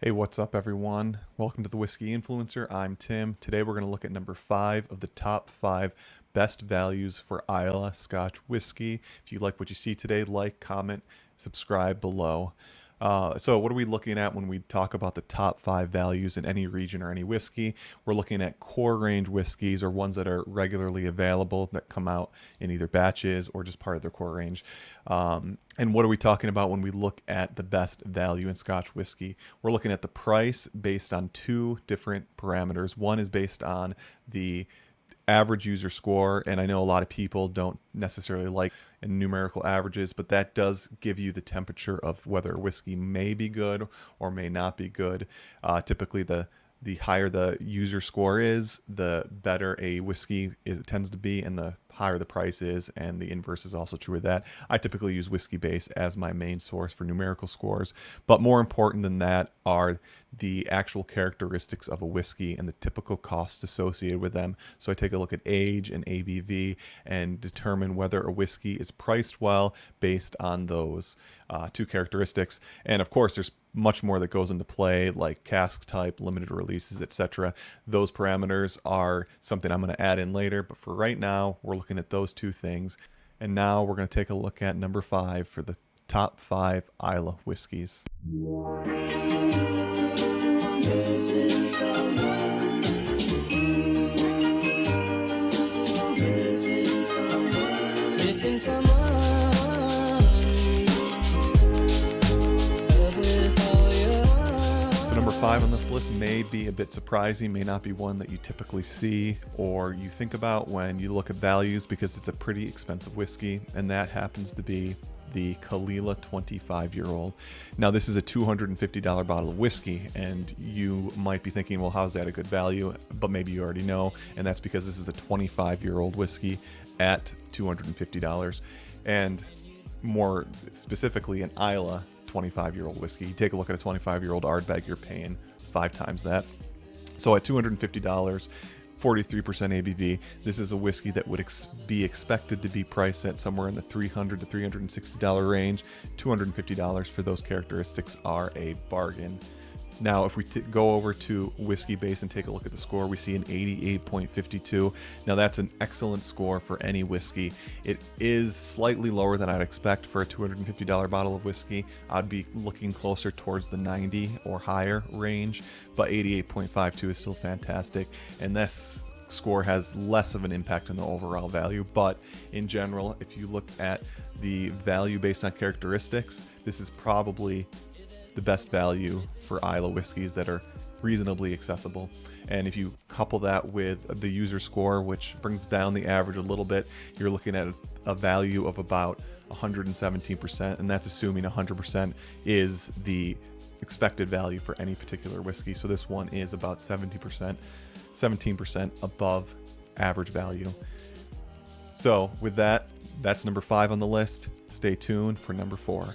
Hey, what's up, everyone? Welcome to the Whiskey Influencer. I'm Tim. Today we're going to look at number 5 of the top 5 best values for Islay Scotch whiskey. If you like what you see today, like, comment, subscribe below. So what are we looking at when we talk about the top 5 values in any region or any whiskey? We're looking at core range whiskeys, or ones that are regularly available that come out in either batches or just part of their core range. And what are we talking about when we look at the best value in Scotch whiskey? We're looking at the price based on two different parameters. One is based on the average user score, and I know a lot of people don't necessarily like numerical averages, but that does give you the temperature of whether a whiskey may be good or may not be good. Typically, the higher the user score is, the better a whiskey tends to be, and the higher the price is, and the inverse is also true of that. I typically use Whiskey Base as my main source for numerical scores, but more important than that are the actual characteristics of a whiskey and the typical costs associated with them. So I take a look at age and ABV and determine whether a whiskey is priced well based on those two characteristics. And of course, there's much more that goes into play, like cask type, limited releases, etc. Those parameters are something I'm going to add in later, but for right now, we're looking at those two things. And now we're going to take a look at number 5 for the top 5 Islay whiskeys. Number 5 on this list may be a bit surprising, may not be one that you typically see or you think about when you look at values, because it's a pretty expensive whiskey, and that happens to be the Caolila 25-year-old. Now, this is a $250 bottle of whiskey, and you might be thinking, well, how's that a good value? But maybe you already know, and that's because this is a 25-year-old whiskey at $250. And more specifically, an Islay 25-year-old whiskey. You take a look at a 25-year-old Ardbeg, you're paying 5 times that. So at $250, 43% ABV, this is a whiskey that would be expected to be priced at somewhere in the $300 to $360 range. $250 for those characteristics are a bargain. Now, if we go over to Whiskey Base and take a look at the score, we see an 88.52. Now, that's an excellent score for any whiskey. It is slightly lower than I'd expect for a $250 bottle of whiskey. I'd be looking closer towards the 90 or higher range, but 88.52 is still fantastic. And this score has less of an impact on the overall value, but in general, if you look at the value based on characteristics, this is probably the best value for Islay whiskeys that are reasonably accessible. And if you couple that with the user score, which brings down the average a little bit, you're looking at a value of about 117%, and that's assuming 100% is the expected value for any particular whiskey. So this one is about 17% above average value. So with that, that's number 5 on the list. Stay tuned for number 4.